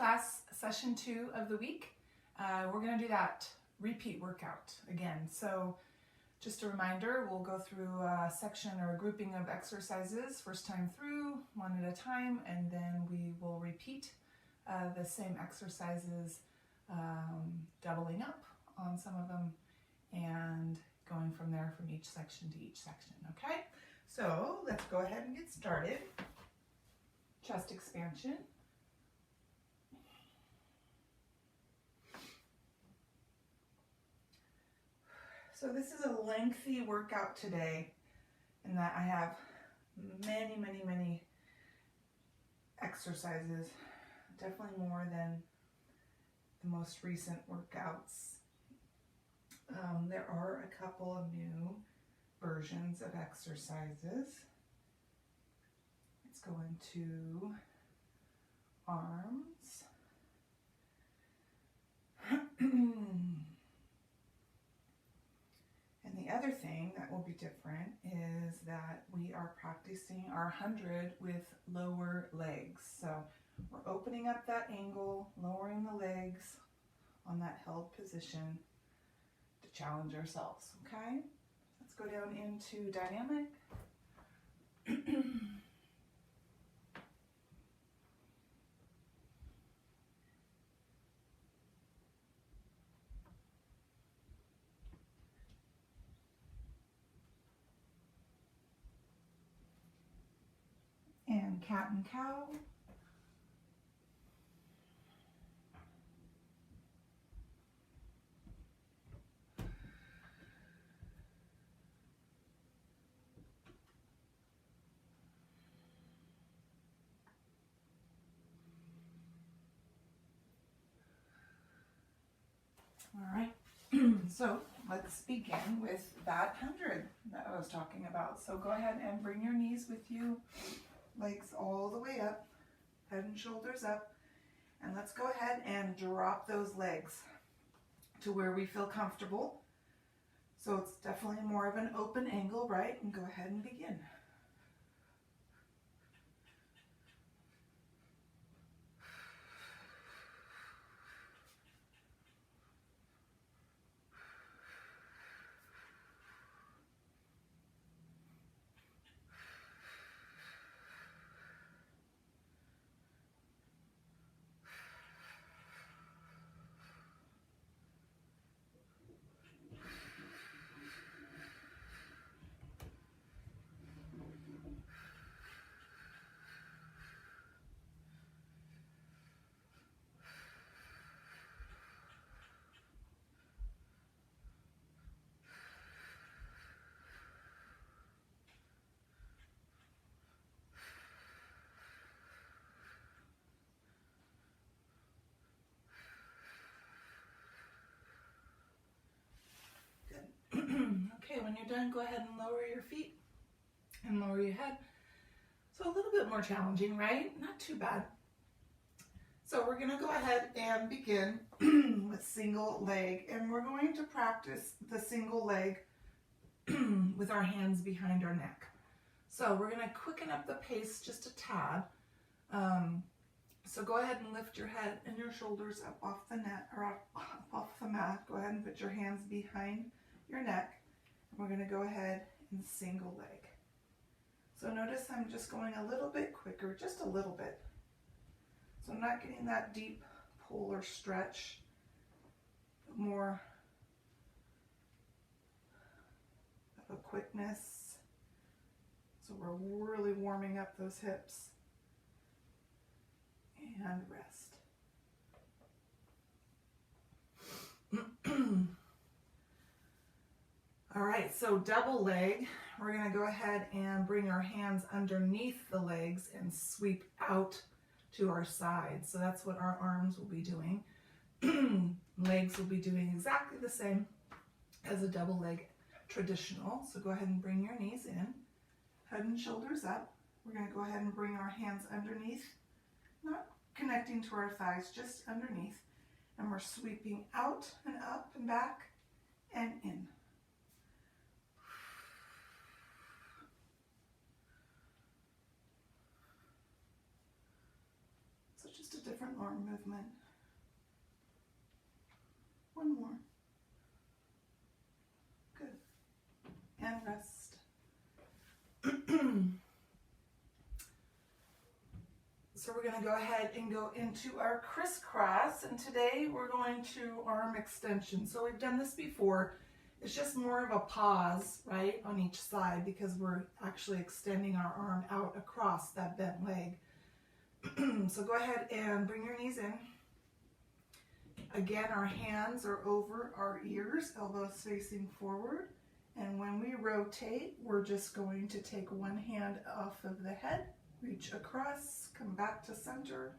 class session 2 of the week. We're going to do that repeat workout again. So just a reminder, we'll go through a section or a grouping of exercises first time through, one at a time, and then we will repeat the same exercises, doubling up on some of them and going from there from each section to each section, okay? So let's go ahead and get started. Chest expansion. So this is a lengthy workout today in that I have many exercises, definitely more than the most recent workouts. There are a couple of new versions of exercises. Let's go into arms. And the other thing that will be different is that we are practicing our 100 with lower legs. So we're opening up that angle, lowering the legs on that held position to challenge ourselves, okay? Let's go down into dynamic. And cat and cow. All right, so let's begin with that 100 that I was talking about. So go ahead and bring your knees with you, legs all the way up, head and shoulders up, and let's go ahead and drop those legs to where we feel comfortable. So it's definitely more of an open angle, right? And go ahead and begin. Okay, when you're done, go ahead and lower your feet and lower your head. So a little bit more challenging, right? Not too bad. So we're gonna go ahead and begin with single leg, and we're going to practice the single leg with our hands behind our neck. So we're gonna quicken up the pace just a tad. So go ahead and lift your head and your shoulders up off the net or off the mat. Go ahead and put your hands behind your neck. And we're going to go ahead and single leg. So notice I'm just going a little bit quicker, just a little bit. So I'm not getting that deep pull or stretch, but more of a quickness. So we're really warming up those hips. And rest. All right, so double leg. We're going to go ahead and bring our hands underneath the legs and sweep out to our sides. So that's what our arms will be doing. Legs will be doing exactly the same as a double leg traditional. So go ahead and bring your knees in, head and shoulders up. We're going to go ahead and bring our hands underneath, not connecting to our thighs, just underneath. And we're sweeping out and up and back and in. So just a different arm movement. One more. Good. And rest. So we're going to go ahead and go into our crisscross, and today we're going to arm extension. So we've done this before. It's just more of a pause, right, on each side because we're actually extending our arm out across that bent leg. So go ahead and bring your knees in. Again, our hands are over our ears, elbows facing forward. And when we rotate, we're just going to take one hand off of the head, reach across, come back to center,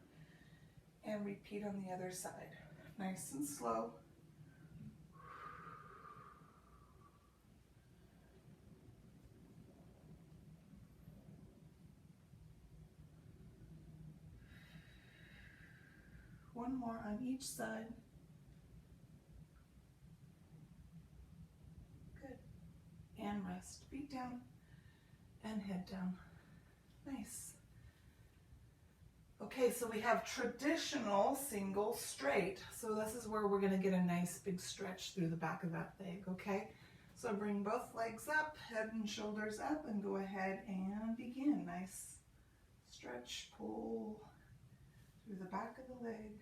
and repeat on the other side. Nice and slow. One more on each side. Good. And rest. Feet down and head down. Nice. Okay, so we have traditional single straight. So this is where we're going to get a nice big stretch through the back of that leg, okay? So bring both legs up, head and shoulders up, and go ahead and begin. Nice stretch, pull through the back of the leg.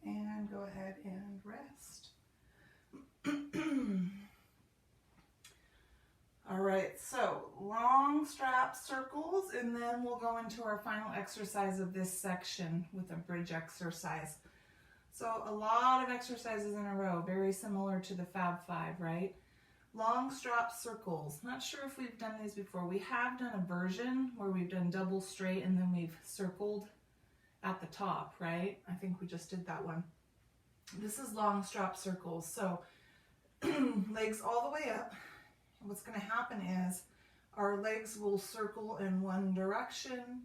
And go ahead and rest. All right, so long strap circles, and then we'll go into our final exercise of this section with a bridge exercise. So a lot of exercises in a row, very similar to the Fab Five, right? Long strap circles. Not sure if we've done these before. We have done a version where we've done double straight and then we've circled at the top, right? I think we just did that one. This is long strap circles. So legs all the way up. And what's going to happen is our legs will circle in one direction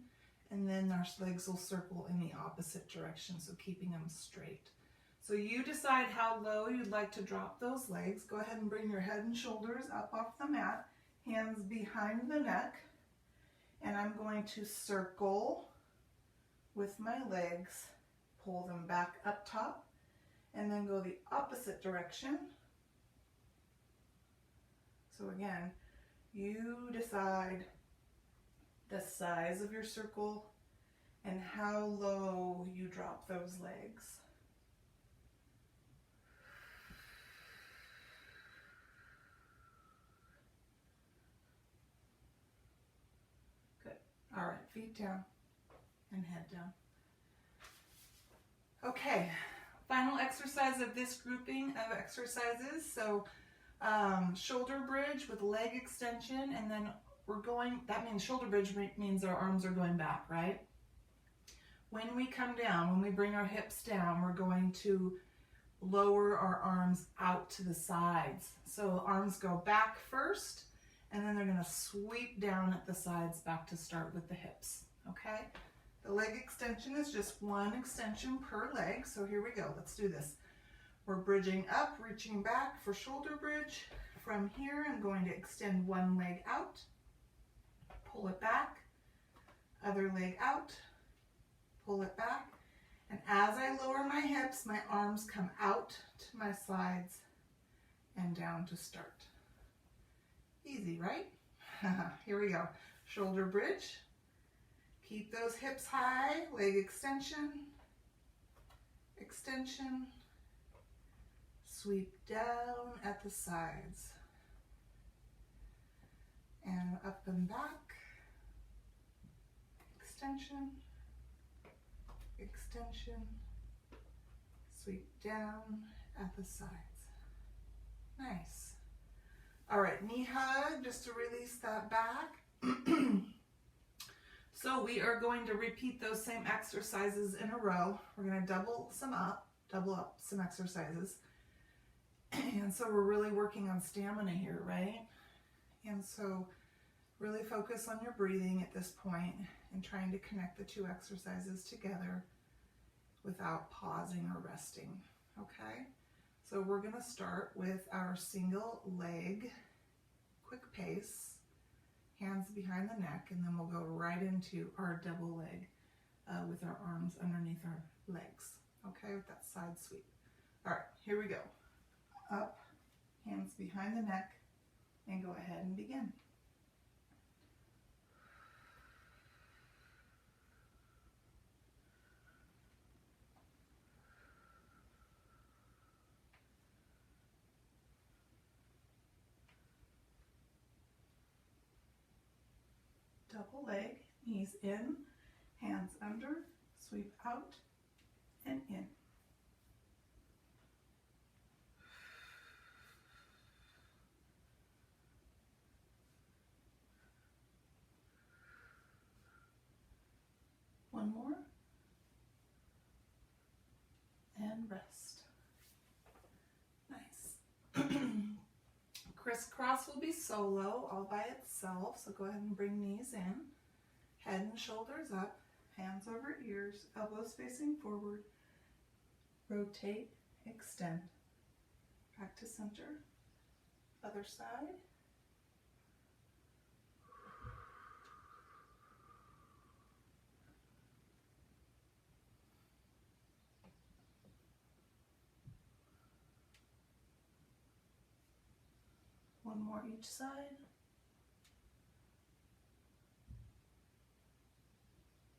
and then our legs will circle in the opposite direction. So keeping them straight. So you decide how low you'd like to drop those legs. Go ahead and bring your head and shoulders up off the mat. Hands behind the neck. And I'm going to circle with my legs, pull them back up top, and then go the opposite direction. So again, you decide the size of your circle and how low you drop those legs. Good. All right, feet down and head down. Okay, final exercise of this grouping of exercises. So shoulder bridge with leg extension, and then we're going, that means shoulder bridge means our arms are going back, right? When we come down, when we bring our hips down, we're going to lower our arms out to the sides. So arms go back first, and then they're going to sweep down at the sides back to start with the hips, okay? The leg extension is just one extension per leg, so here we go. Let's do this. We're bridging up, reaching back for shoulder bridge. From here, I'm going to extend one leg out, pull it back, other leg out, pull it back. And as I lower my hips, my arms come out to my sides and down to start. Easy, right? Here we go. Shoulder bridge. Keep those hips high, leg extension, extension, sweep down at the sides, and up and back, extension, extension, sweep down at the sides. Nice. All right, knee hug just to release that back. So we are going to repeat those same exercises in a row. We're going to double up some exercises. And so we're really working on stamina here, right? And so really focus on your breathing at this point and trying to connect the two exercises together without pausing or resting, okay? So we're gonna start with our single leg, quick pace, hands behind the neck, and then we'll go right into our double leg with our arms underneath our legs, okay, with that side sweep. All right, here we go. Up, hands behind the neck, and go ahead and begin. Double leg, knees in, hands under, sweep out and in. One more. And rest. Nice. Crisscross will be solo, all by itself, so go ahead and bring knees in, head and shoulders up, hands over ears, elbows facing forward, rotate, extend, back to center, other side. One more each side.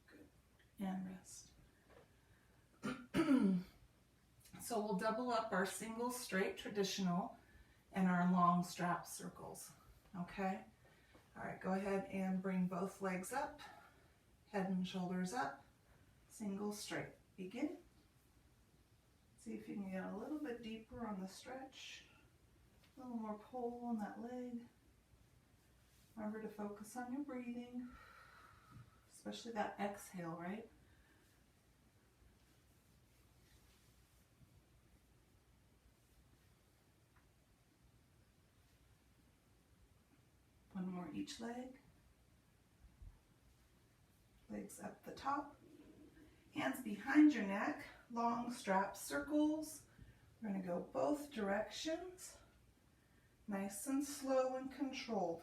Good. And rest. So we'll double up our single straight traditional and our long strap circles. Okay? All right, go ahead and bring both legs up, head and shoulders up, single straight. Begin. See if you can get a little bit deeper on the stretch. A little more pull on that leg. Remember to focus on your breathing, especially that exhale, right? One more each leg. Legs up the top. Hands behind your neck, long strap circles. We're going to go both directions. Nice and slow and controlled.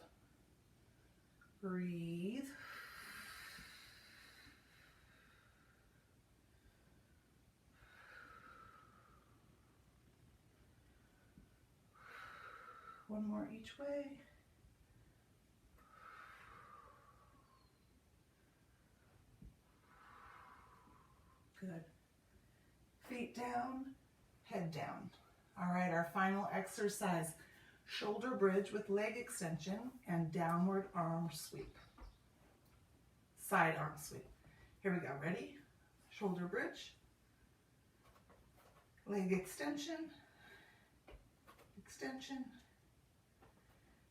Breathe. One more each way. Good. Feet down, head down. All right, our final exercise. Shoulder bridge with leg extension and downward arm sweep. Side arm sweep. Here we go, ready? Shoulder bridge, leg extension, extension,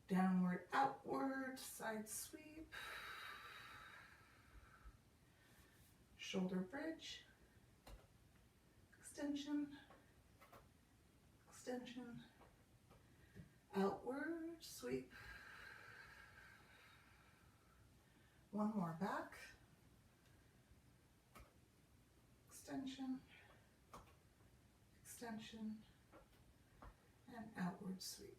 downward, outward, side sweep, shoulder bridge, extension, extension, outward, sweep. One more back. Extension, extension, and outward sweep.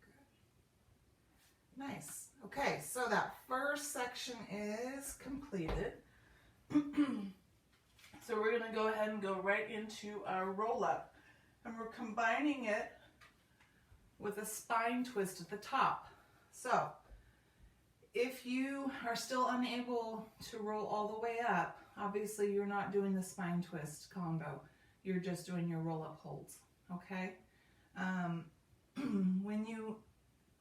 Good. Nice. Okay, so that first section is completed. So we're going to go ahead and go right into our roll-up. And we're combining it with a spine twist at the top. So if you are still unable to roll all the way up, obviously you're not doing the spine twist combo. You're just doing your roll-up holds, okay? When you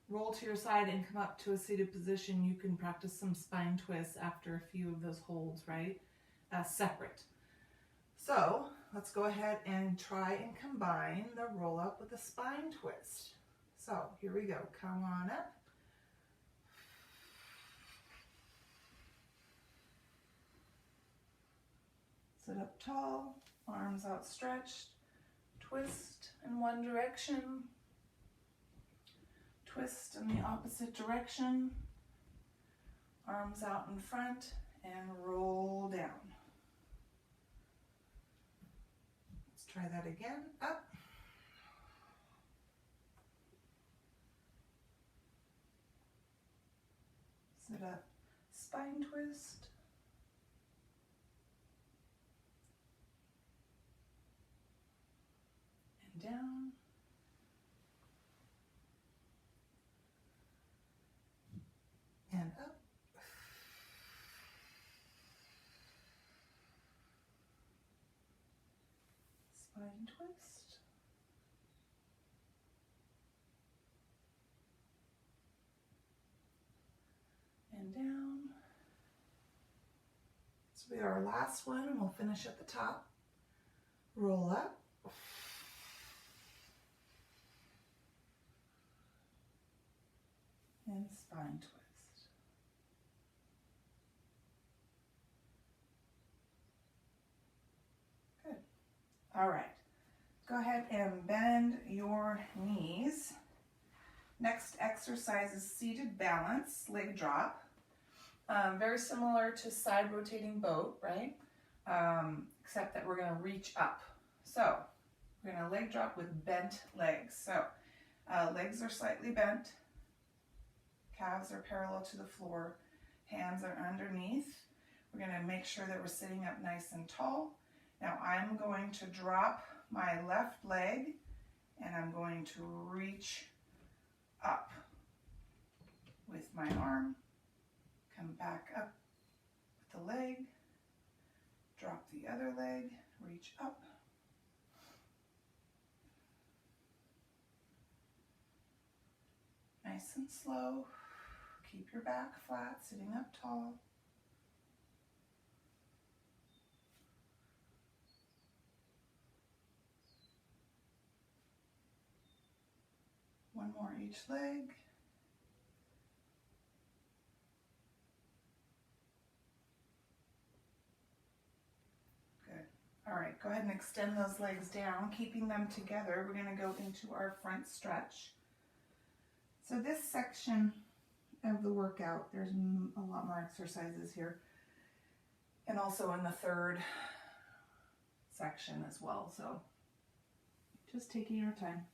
roll to your side and come up to a seated position, you can practice some spine twists after a few of those holds, right? Separate. So let's go ahead and try and combine the roll up with the spine twist. So here we go. Come on up. Sit up tall, arms outstretched. Twist in one direction. Twist in the opposite direction. Arms out in front and roll down. Let's try that again. Up. Sit up, spine twist. And down. And up. Spine twist. And down. This will be our last one, and we'll finish at the top. Roll up. And spine twist. Good. All right. Go ahead and bend your knees. Next exercise is seated balance, leg drop. Very similar to side rotating boat, right? Except that we're going to reach up. So we're going to leg drop with bent legs. So legs are slightly bent. Calves are parallel to the floor. Hands are underneath. We're going to make sure that we're sitting up nice and tall. Now I'm going to drop my left leg and I'm going to reach up with my arm. Come back up with the leg. Drop the other leg. Reach up. Nice and slow. Keep your back flat, sitting up tall. One more each leg. Good. All right, go ahead and extend those legs down, keeping them together. We're going to go into our front stretch. So this section of the workout, there's a lot more exercises here, and also in the third section as well. So just taking your time.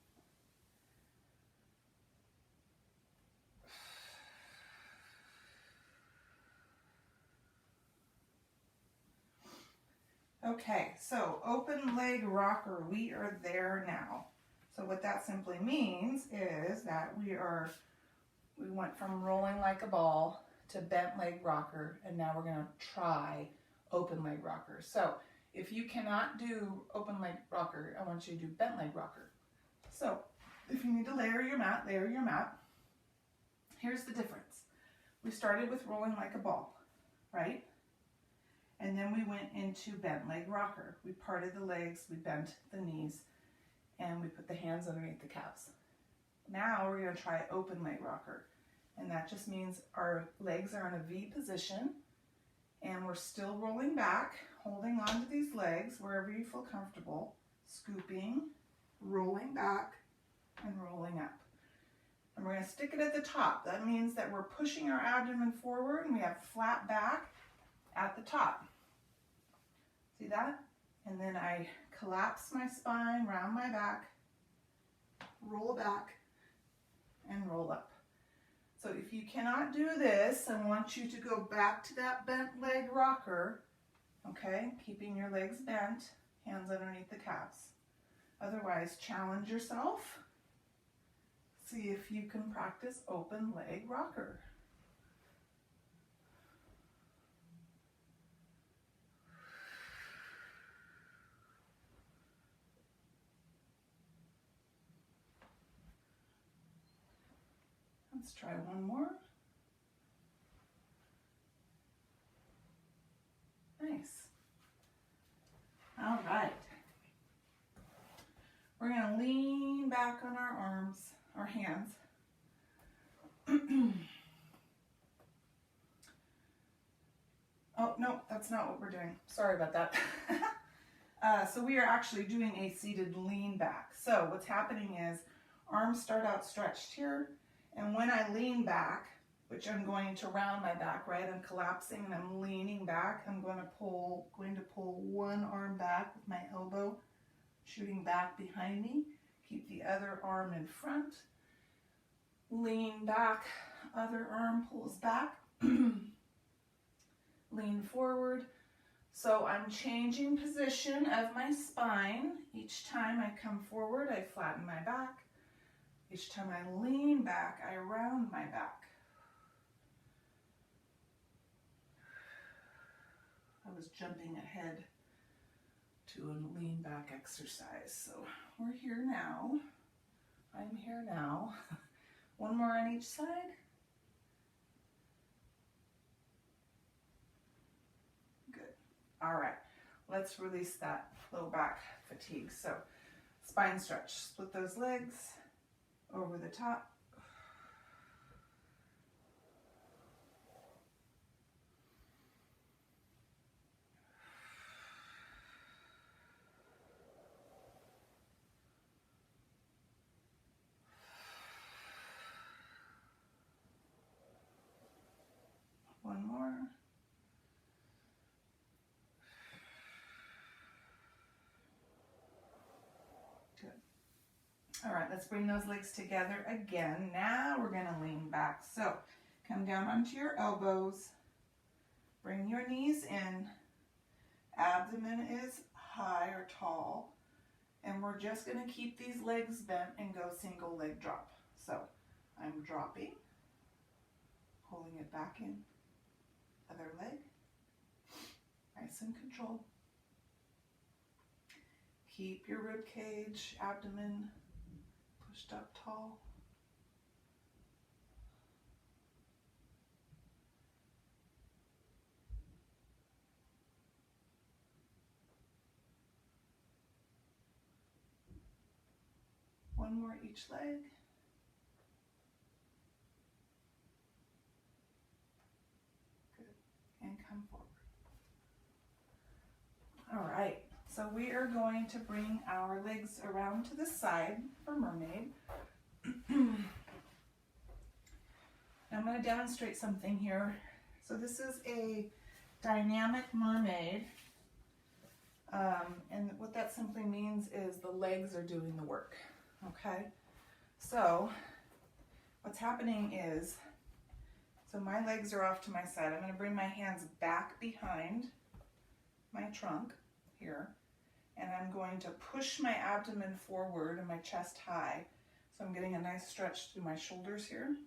Okay, so open leg rocker, we are there now. So what that simply means is that we went from rolling like a ball to bent leg rocker, and now we're going to try open leg rocker. So if you cannot do open leg rocker, I want you to do bent leg rocker. So if you need to layer your mat, layer your mat. Here's the difference. We started with rolling like a ball, right? And then we went into bent leg rocker. We parted the legs, we bent the knees, and we put the hands underneath the calves. Now we're going to try open leg rocker. And that just means our legs are in a V position, and we're still rolling back, holding on to these legs wherever you feel comfortable, scooping, rolling back, and rolling up. And we're going to stick it at the top. That means that we're pushing our abdomen forward, and we have flat back at the top. See that? And then I collapse my spine, round my back, roll back, and roll up. So if you cannot do this, I want you to go back to that bent leg rocker, okay? Keeping your legs bent, hands underneath the calves. Otherwise, challenge yourself. See if you can practice open leg rocker. Let's try one more. Nice. All right. We're going to lean back on our arms, our hands. Oh, no, that's not what we're doing. Sorry about that. So we are actually doing a seated lean back. So what's happening is arms start out stretched here. And when I lean back, which I'm going to round my back, right? I'm collapsing and I'm leaning back. I'm going to pull one arm back with my elbow shooting back behind me. Keep the other arm in front. Lean back, other arm pulls back. Lean forward. So I'm changing position of my spine. Each time I come forward, I flatten my back. Each time I lean back, I round my back. I was jumping ahead to a lean back exercise. So we're here now. I'm here now. One more on each side. Good. All right. Let's release that low back fatigue. So spine stretch. Split those legs over the top. One more. Good. All right, let's bring those legs together again. Now we're going to lean back. So come down onto your elbows. Bring your knees in. Abdomen is high or tall. And we're just going to keep these legs bent and go single leg drop. So I'm dropping, pulling it back in. Other leg, nice and controlled. Keep your rib cage, abdomen pushed up tall. One more each leg. And come forward. All right, so we are going to bring our legs around to the side for mermaid. I'm going to demonstrate something here. So this is a dynamic mermaid, and what that simply means is the legs are doing the work, okay? So what's happening is, so my legs are off to my side. I'm going to bring my hands back behind my trunk here, and I'm going to push my abdomen forward and my chest high. So I'm getting a nice stretch through my shoulders here.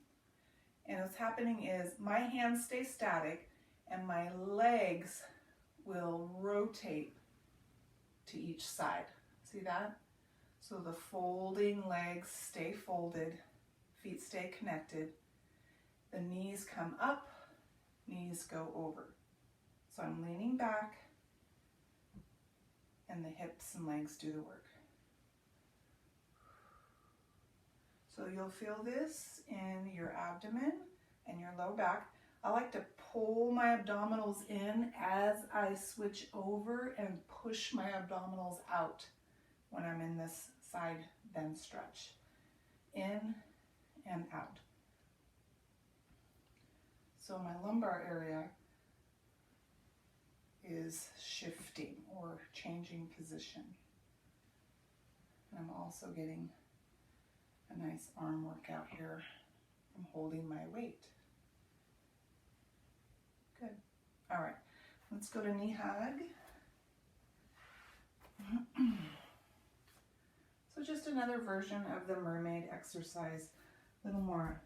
And what's happening is my hands stay static and my legs will rotate to each side. See that? So the folding legs stay folded, feet stay connected. The knees come up, knees go over. So I'm leaning back and the hips and legs do the work. So you'll feel this in your abdomen and your low back. I like to pull my abdominals in as I switch over and push my abdominals out when I'm in this side bend stretch. In and out. So my lumbar area is shifting or changing position. And I'm also getting a nice arm workout here. I'm holding my weight. Good. All right, let's go to knee hug. So just another version of the mermaid exercise, a little more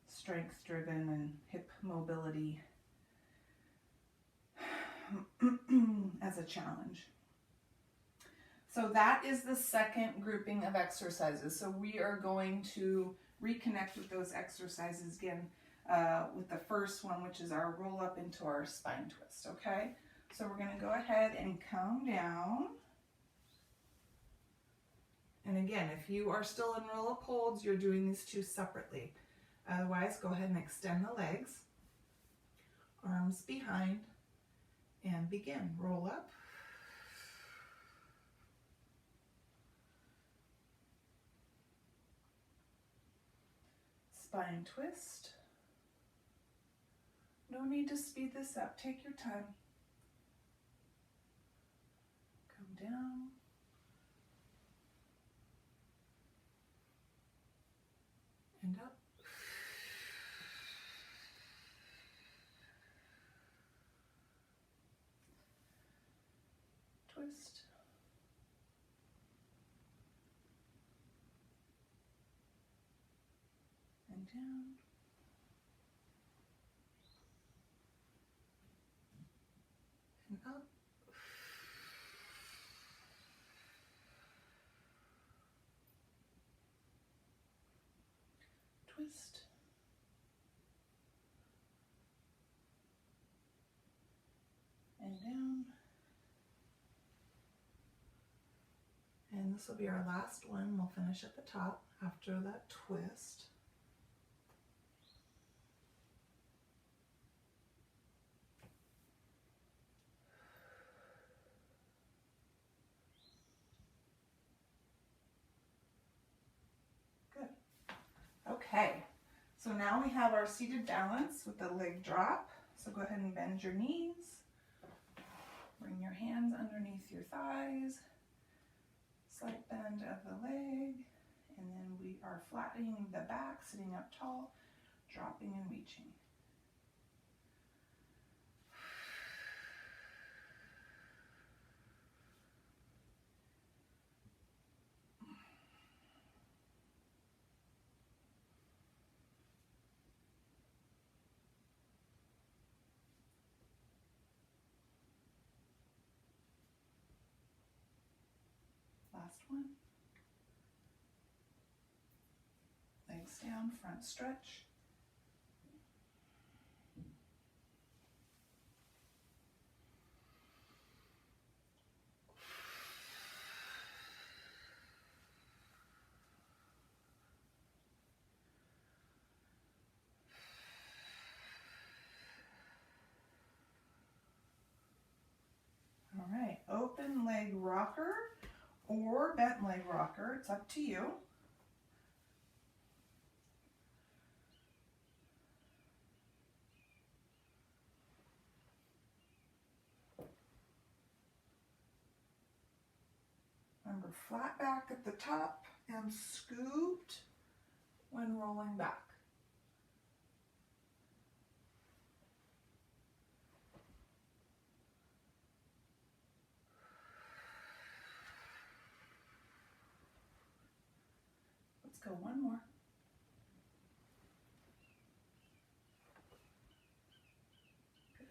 strength driven and hip mobility as a challenge. So that is the second grouping of exercises. So we are going to reconnect with those exercises again with the first one, which is our roll up into our spine twist, okay? So we're gonna go ahead and come down. And again, if you are still in roll up holds, you're doing these two separately. Otherwise, go ahead and extend the legs, arms behind, and begin. Roll up. spine twist. No need to speed this up, take your time. Come down. And up. Twist. And down. And up. Twist. And down. And this will be our last one. We'll finish at the top after that twist. Good. Okay, so now we have our seated balance with the leg drop. So go ahead and bend your knees. Bring your hands underneath your thighs. Slight bend of the leg, and then we are flattening the back, sitting up tall, dropping and reaching. Last one. Legs down, front stretch. All right, open leg rocker or bent leg rocker, it's up to you. Remember, flat back at the top and scooped when rolling back. Let's go one more. Good.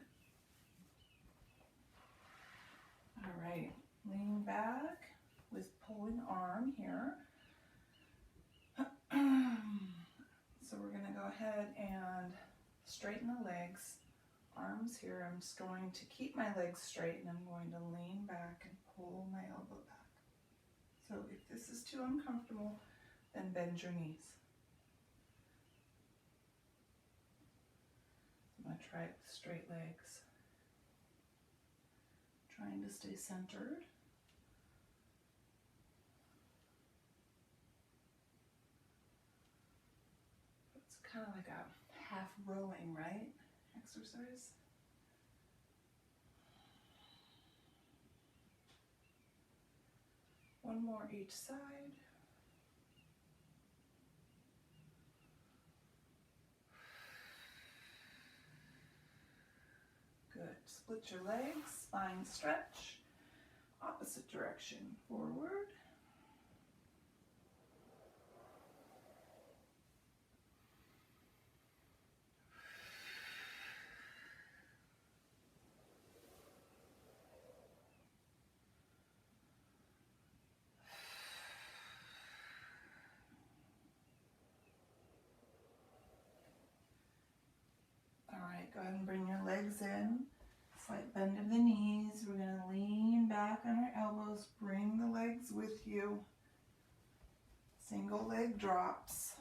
All right, lean back with pulling arm here. So we're going to go ahead and straighten the legs. Arms here, I'm just going to keep my legs straight and I'm going to lean back and pull my elbow back. So if this is too uncomfortable, then bend your knees. I'm going to try it with straight legs. Trying to stay centered. It's kind of like a half rowing, right? Exercise. One more each side. Good. Split your legs, spine stretch. Opposite direction, forward. All right, go ahead and bring your legs in. Slight bend of the knees. We're going to lean back on our elbows. Bring the legs with you. Single leg drops.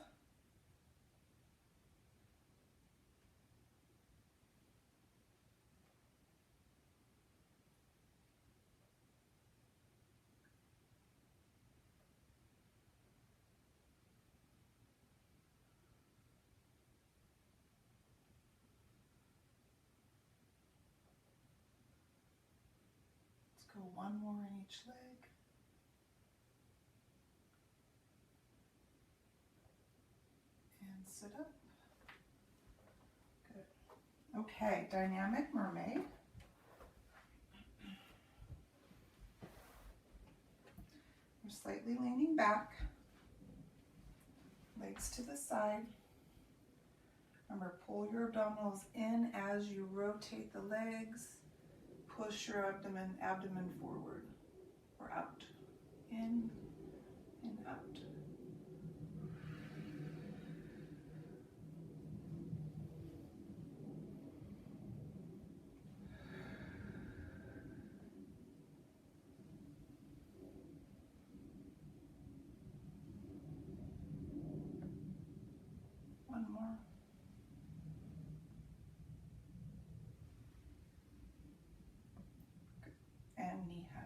go one more in each leg. And sit up. Good. Okay, dynamic mermaid. We're slightly leaning back. Legs to the side. Remember, pull your abdominals in as you rotate the legs. Push your abdomen forward or out. In and out. One more. And knee hug.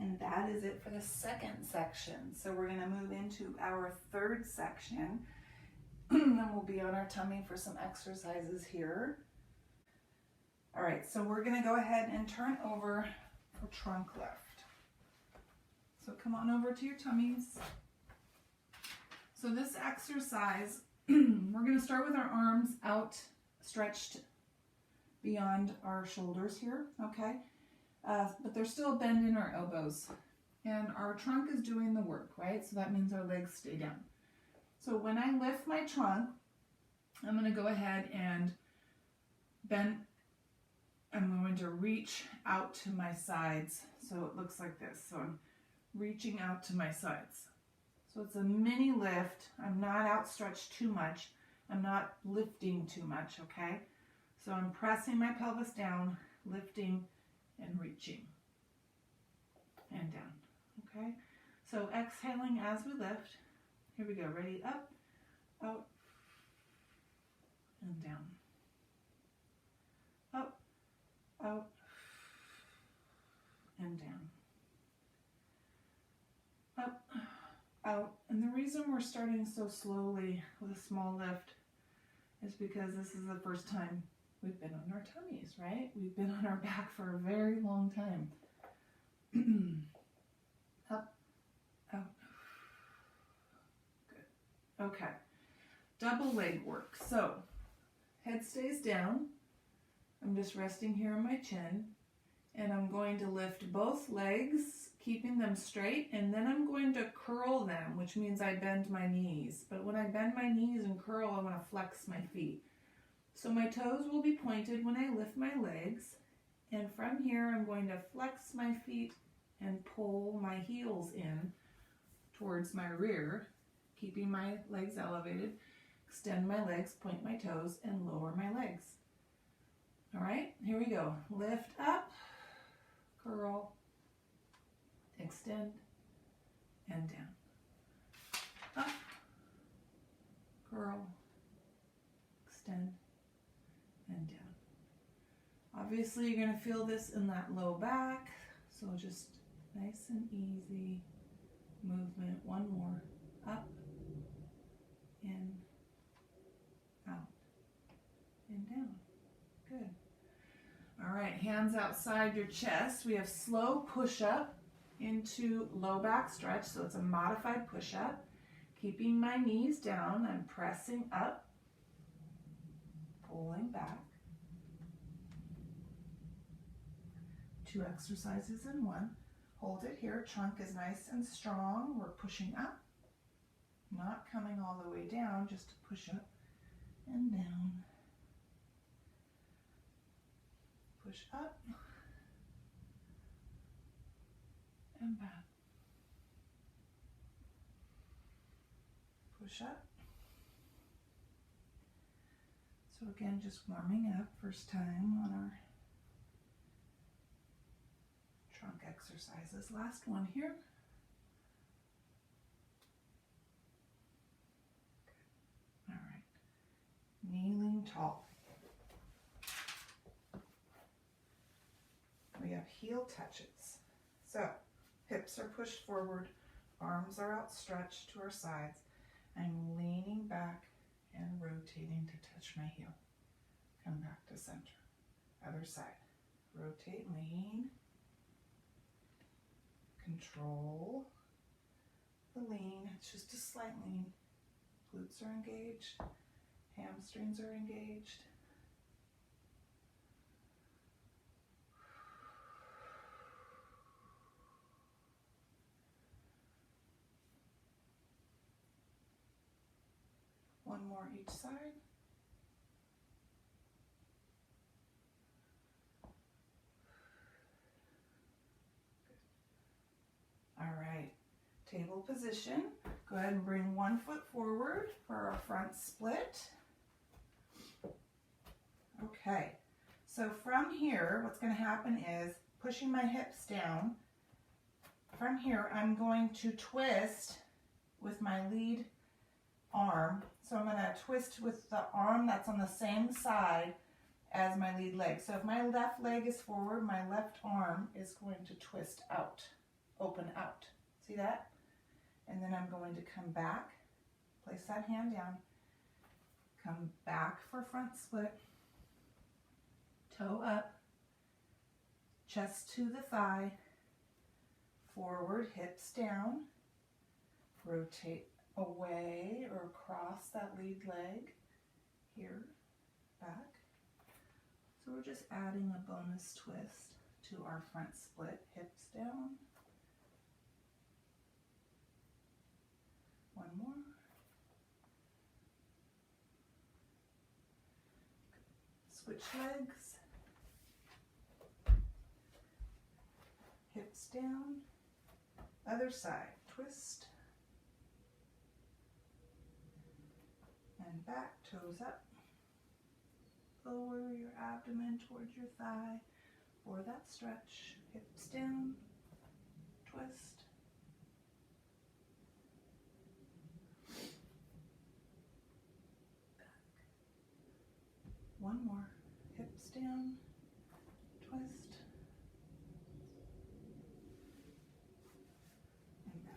And that is it for the second section. So we're going to move into our third section. Then we'll be on our tummy for some exercises here. All right, so we're going to go ahead and turn over for trunk lift. So come on over to your tummies. So this exercise, we're going to start with our arms out, stretched beyond our shoulders here, okay? But there's still a bend in our elbows. And our trunk is doing the work, right? So that means our legs stay down. So when I lift my trunk, I'm going to go ahead and bend. I'm going to reach out to my sides. So it looks like this. So I'm reaching out to my sides. So it's a mini lift. I'm not outstretched too much. I'm not lifting too much, okay? So I'm pressing my pelvis down, lifting and reaching and down, okay? So exhaling as we lift. Here we go. Ready? Up, out, and down. Up, out, and down. Up, out. And the reason we're starting so slowly with a small lift is because this is the first time we've been on our tummies, right? We've been on our back for a very long time. Up, out. Good. Okay. Double leg work. So, head stays down. I'm just resting here on my chin. And I'm going to lift both legs, keeping them straight, and then I'm going to curl them, which means I bend my knees. But when I bend my knees and curl, I want to flex my feet. So my toes will be pointed when I lift my legs, and from here I'm going to flex my feet and pull my heels in towards my rear, keeping my legs elevated, extend my legs, point my toes, and lower my legs. All right, here we go. Lift up, curl, extend, and down. Up, curl, extend, and down. Obviously, you're going to feel this in that low back, so just nice and easy movement. One more. Up, in, out, and down. Good. All right, hands outside your chest. We have slow push-up into low back stretch, so it's a modified push-up. Keeping my knees down, I'm pressing up, pulling back. 2 exercises in one. Hold it here. Trunk is nice and strong. We're pushing up, not coming all the way down, just to push up and down. Push up and back. Push up. So again, just warming up, first time on our trunk exercises. Last one here. All right. Kneeling tall. We have heel touches. So hips are pushed forward, arms are outstretched to our sides. I'm leaning back and rotating to touch my heel. Come back to center. Other side. Rotate, lean. Control the lean. It's just a slight lean. Glutes are engaged. Hamstrings are engaged. One more each side. All right, table position. Go ahead and bring 1 foot forward for our front split. Okay, so from here, what's going to happen is pushing my hips down. From here, I'm going to twist with my lead arm. So I'm going to twist with the arm that's on the same side as my lead leg. So if my left leg is forward, my left arm is going to twist out, open out. See that? And then I'm going to come back, place that hand down, come back for front split, toe up, chest to the thigh, forward, hips down, rotate away or across that lead leg, here, back. So we're just adding a bonus twist to our front split, hips down. One more. Switch legs. Hips down. Other side, twist. And back, toes up. Lower your abdomen towards your thigh for that stretch. Hips down, twist. Back. One more. Hips down, twist. And back.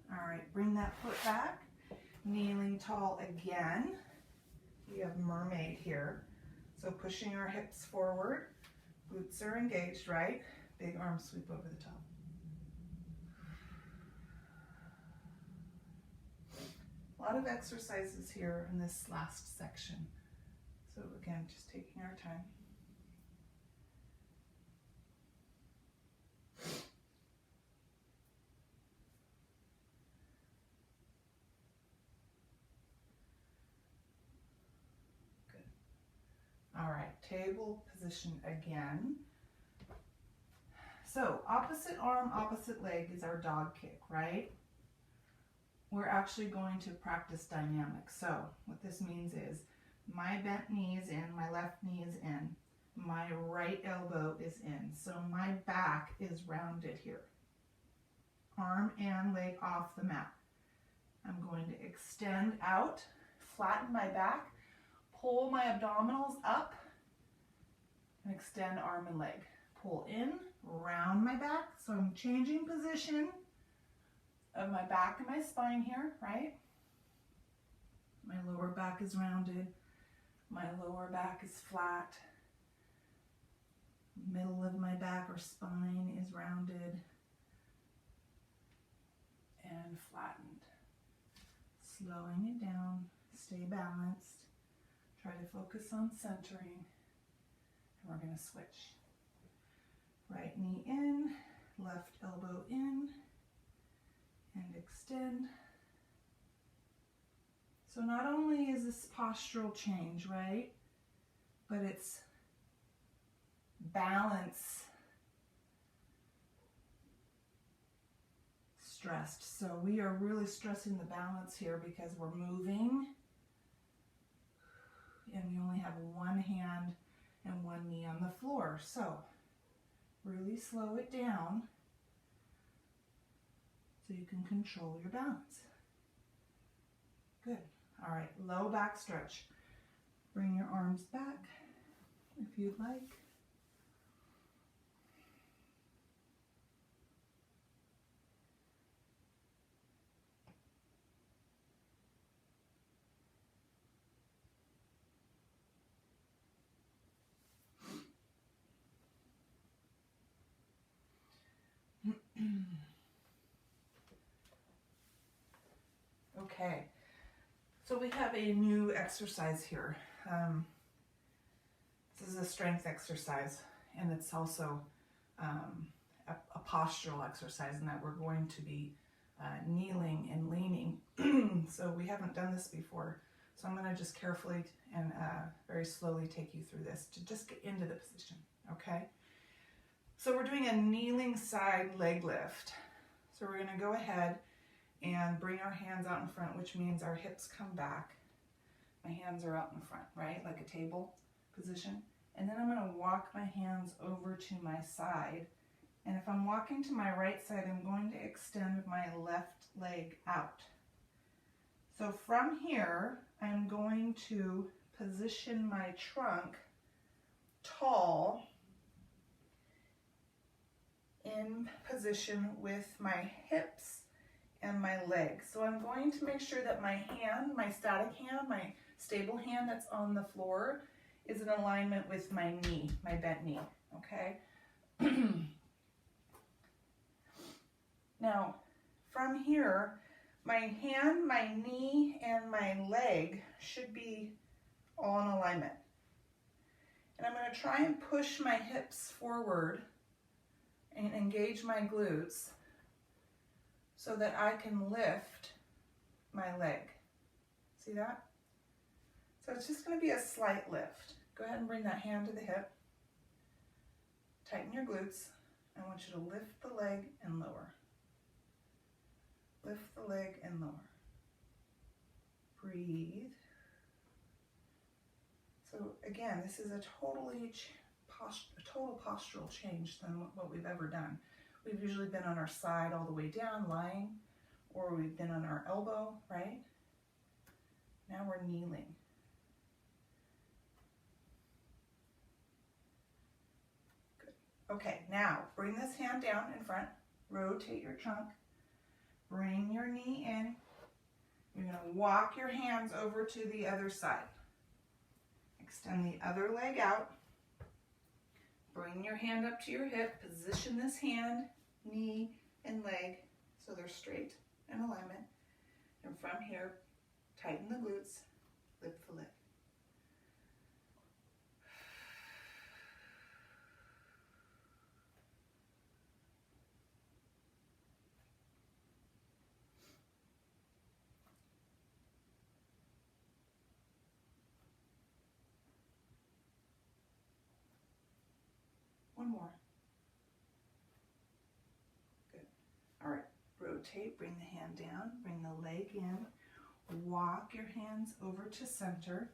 Good. All right, bring that foot back. Kneeling tall again. We have mermaid here. So pushing our hips forward. Glutes are engaged, right? Big arm sweep over the top. A lot of exercises here in this last section. So again, just taking our time. All right, table position again. So opposite arm, opposite leg is our dog kick, right? We're actually going to practice dynamics. So what this means is my bent knee is in, my left knee is in, my right elbow is in. So my back is rounded here. Arm and leg off the mat. I'm going to extend out, flatten my back, pull my abdominals up, and extend arm and leg. Pull in, round my back. So I'm changing position of my back and my spine here, right? My lower back is rounded. My lower back is flat. Middle of my back or spine is rounded and flattened. Slowing it down, stay balanced. Try to focus on centering, and we're going to switch. Right knee in, left elbow in, and extend. So not only is this postural change, right, but it's balance stressed. So we are really stressing the balance here because we're moving. And we only have one hand and one knee on the floor. So really slow it down so you can control your balance. Good. All right, low back stretch. Bring your arms back if you'd like. Okay, so we have a new exercise here. This is a strength exercise, and it's also a postural exercise in that we're going to be kneeling and leaning. So we haven't done this before, so I'm going to just carefully and very slowly take you through this to just get into the position, okay? So we're doing a kneeling side leg lift. So we're going to go ahead and bring our hands out in front, which means our hips come back. My hands are out in front, right? Like a table position. And then I'm going to walk my hands over to my side. And if I'm walking to my right side, I'm going to extend my left leg out. So from here, I'm going to position my trunk tall in position with my hips and my legs. So I'm going to make sure that my hand, my static hand, my stable hand that's on the floor is in alignment with my knee, my bent knee, okay? Now, from here, my hand, my knee, and my leg should be all in alignment. And I'm going to try and push my hips forward and engage my glutes so that I can lift my leg. See that? So it's just going to be a slight lift. Go ahead and bring that hand to the hip. Tighten your glutes. I want you to lift the leg and lower. Lift the leg and lower. Breathe. So again, this is a total postural change than what we've ever done. We've usually been on our side all the way down, lying, or we've been on our elbow, right? Now we're kneeling. Good. Okay, now bring this hand down in front, rotate your trunk, bring your knee in. You're going to walk your hands over to the other side. Extend the other leg out. Bring your hand up to your hip. Position this hand, knee, and leg so they're straight in alignment. And from here, tighten the glutes, lift the leg. One more. Good. All right. Rotate, bring the hand down, bring the leg in. Walk your hands over to center.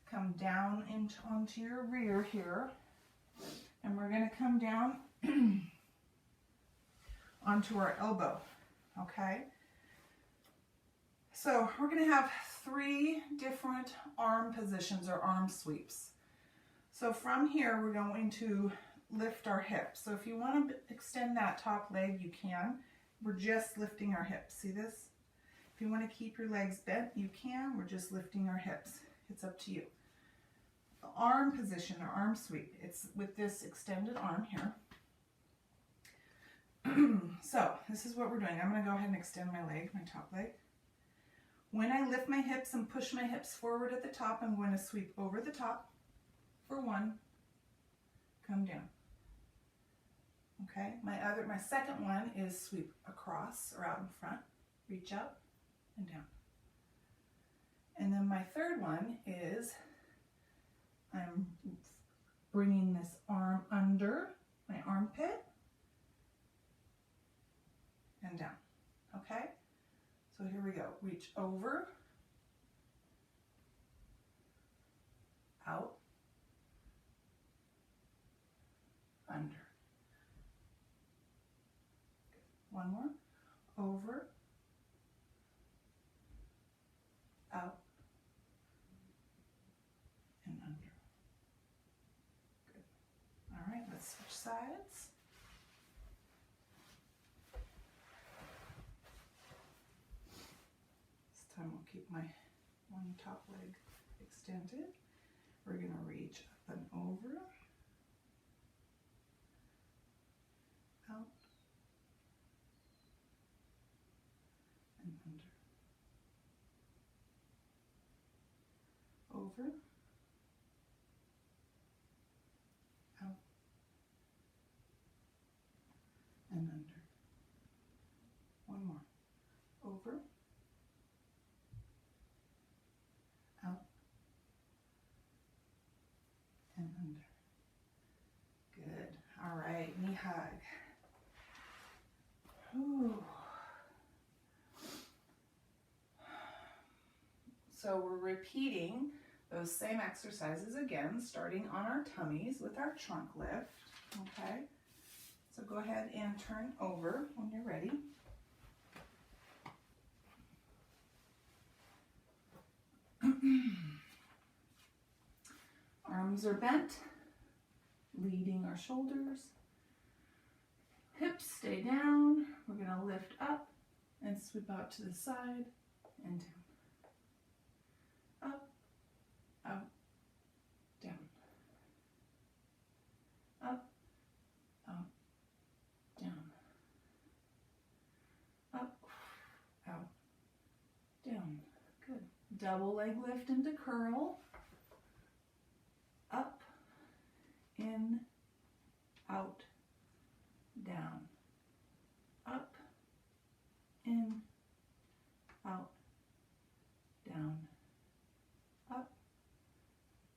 Come down onto your rear here. And we're going to come down onto our elbow. Okay? So we're going to have 3 different arm positions or arm sweeps. So from here, we're going to lift our hips. So if you want to extend that top leg, you can. We're just lifting our hips. See this? If you want to keep your legs bent, you can. We're just lifting our hips. It's up to you. The arm position or arm sweep, it's with this extended arm here. So this is what we're doing. I'm going to go ahead and extend my leg, my top leg. When I lift my hips and push my hips forward at the top, I'm going to sweep over the top for 1, come down. Okay, my second one is sweep across or out in front, reach up and down. And then my third one is I'm bringing this arm under my armpit and down. Okay, so here we go. Reach over, out, under. One more. Over, out, and under. Good. All right, let's switch sides. This time we'll keep my one top leg extended. We're going to reach up and over, out, over, out, and under. One more. Over, out, and under. Good. All right, knee hug. Ooh. So we're repeating those same exercises again, starting on our tummies with our trunk lift, okay? So go ahead and turn over when you're ready. Arms are bent, leading our shoulders. Hips stay down. We're going to lift up and sweep out to the side and down. Up, out, down. Up, out, down. Up, out, down. Good. Double leg lift into curl. Up, in, out, down. Up, in, out, down. Up,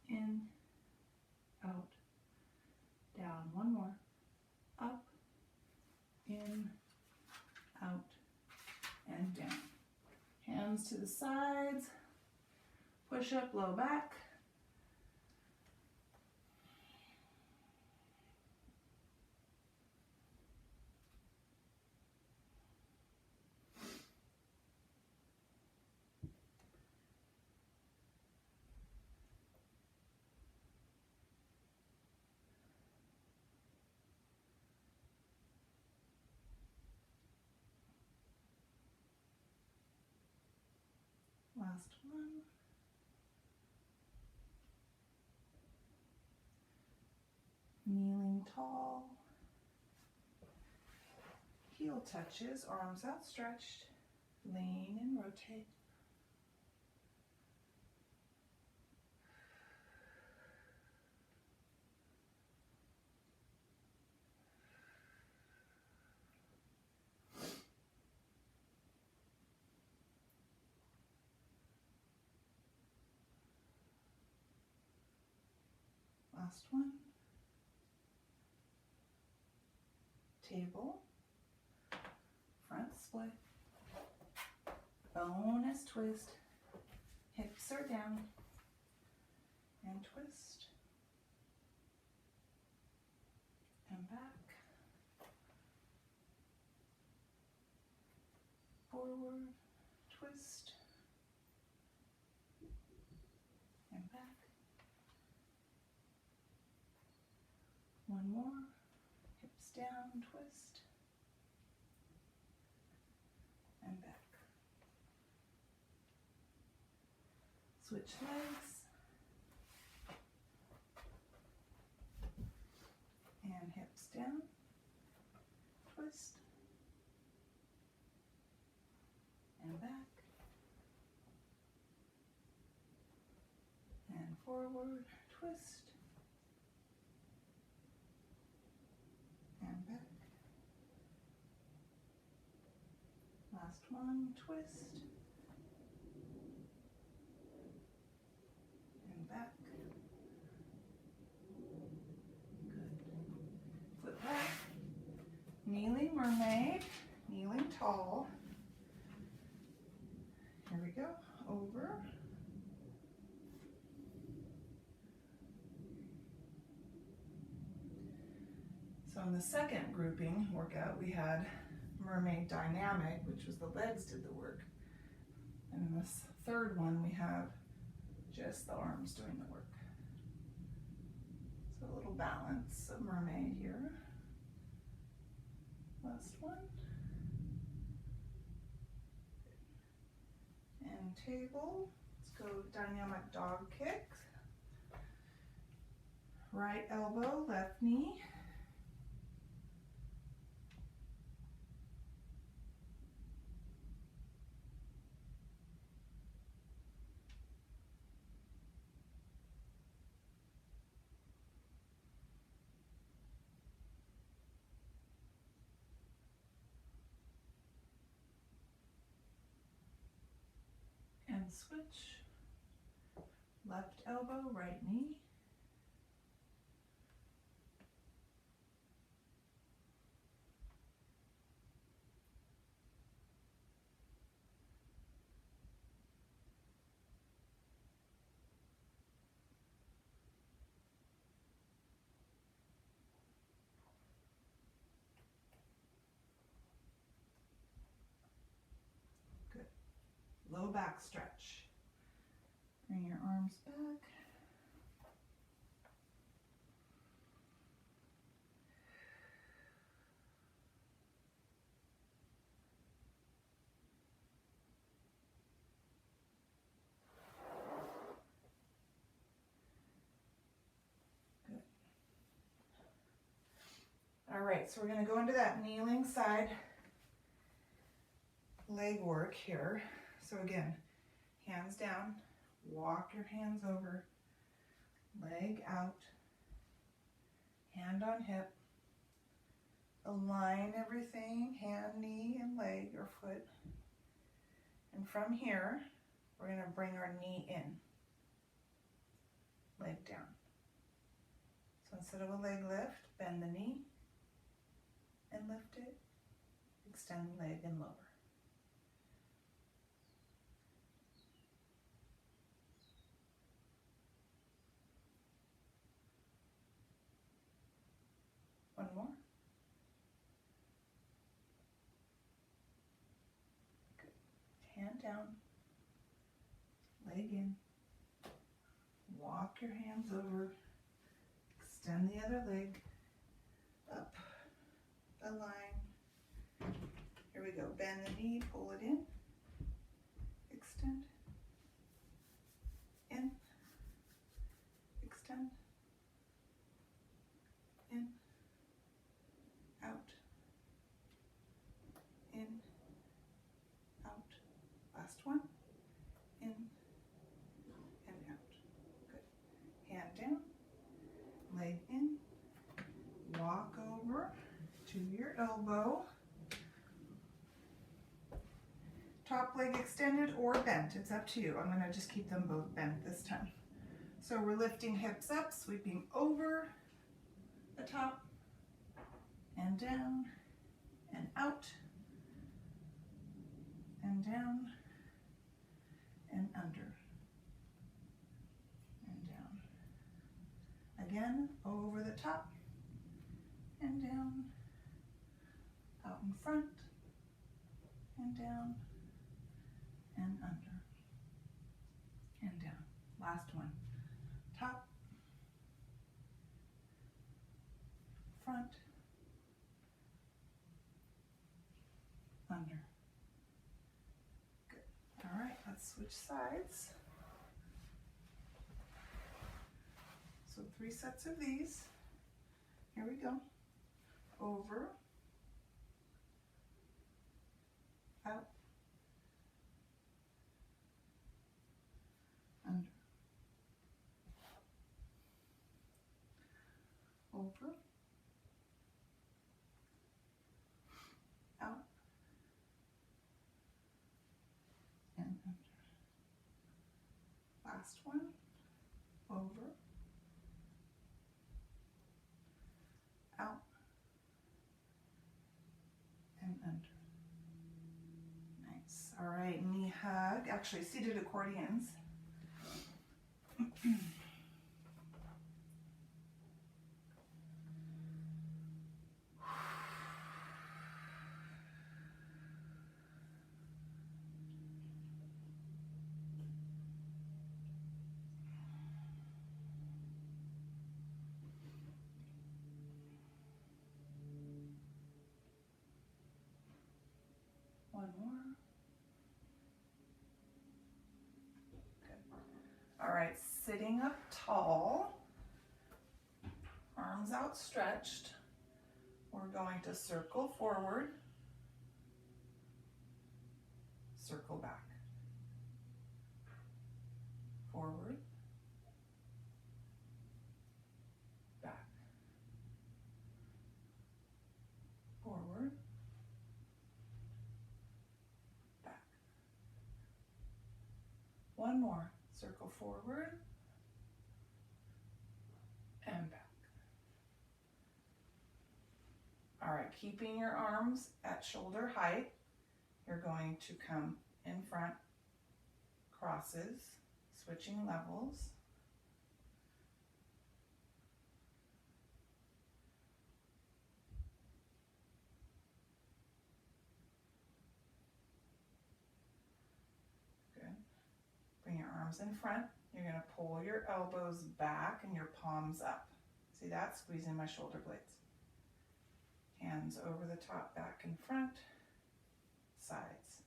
in, out, down. One more. Up, in, out, and down. Hands to the sides. Push up, low back. Last one. Kneeling tall. Heel touches, arms outstretched. Lean and rotate. Last one. Table. Front split. Bonus twist. Hips are down. And twist. And back. Forward. Twist. And back. One more. Hips down, twist. And back. Switch legs. And hips down. Twist. And back. And forward, twist. And back. Last one, twist. And back. Good. Flip back. Kneeling mermaid. Kneeling tall. Here we go. Over. So in the second grouping workout, we had mermaid dynamic, which was the legs did the work. And in this third one, we have just the arms doing the work. So a little balance of mermaid here. Last one. And table. Let's go dynamic dog kick. Right elbow, left knee. and switch. Left elbow, right knee. Good. Low back stretch. Bring your arms back. Good. All right, so we're going to go into that kneeling side leg work here. So again, hands down, walk your hands over, leg out, hand on hip, align everything, hand, knee, and leg or foot. And from here, we're going to bring our knee in, leg down. So instead of a leg lift, bend the knee and lift it, extend leg and lower. One more. Good. Hand down, leg in, walk your hands over, extend the other leg, up, align. Here we go, bend the knee, pull it in, extend, in, extend, in, out, in, out. Last one, in, and out. Good. Hand down, leg in, walk over to your elbow. Top leg extended or bent, it's up to you. I'm going to just keep them both bent this time. So we're lifting hips up, sweeping over the top and down and out and down and under and down. Again, over the top and down, out in front and down and under and down. Last one. Top, front, under. Good. All right, let's switch sides. So 3 sets of these. Here we go. Over, out, under, over, out, and under. Last one, over, out, and under. Nice. All right, knee hug. Actually, seated accordions. One more. Good. All right, sitting up tall, arms outstretched. We're going to circle forward, circle back, forward, back, forward, back, one more. Circle forward and back. All right, keeping your arms at shoulder height, you're going to come in front, crosses, switching levels. Good. Bring your arms in front. You're going to pull your elbows back and your palms up. See that? Squeezing my shoulder blades. Hands over the top, back and front, sides.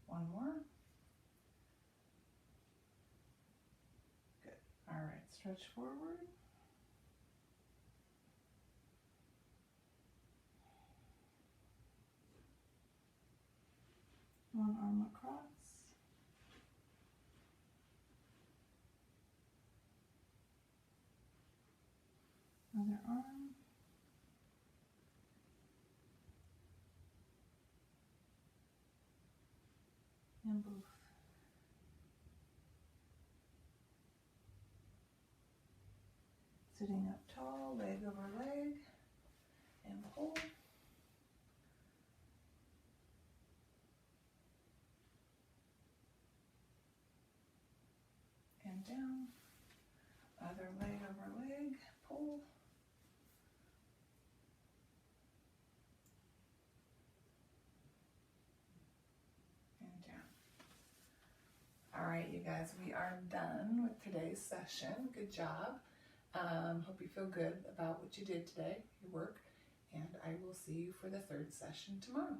One more. Good. All right, stretch forward. One arm across. Other arm. And both. Sitting up tall, leg over leg, and pull. And down. Other leg over leg, pull. And down. All right, you guys, we are done with today's session. Good job. Hope you feel good about what you did today, your work, and I will see you for the third session tomorrow.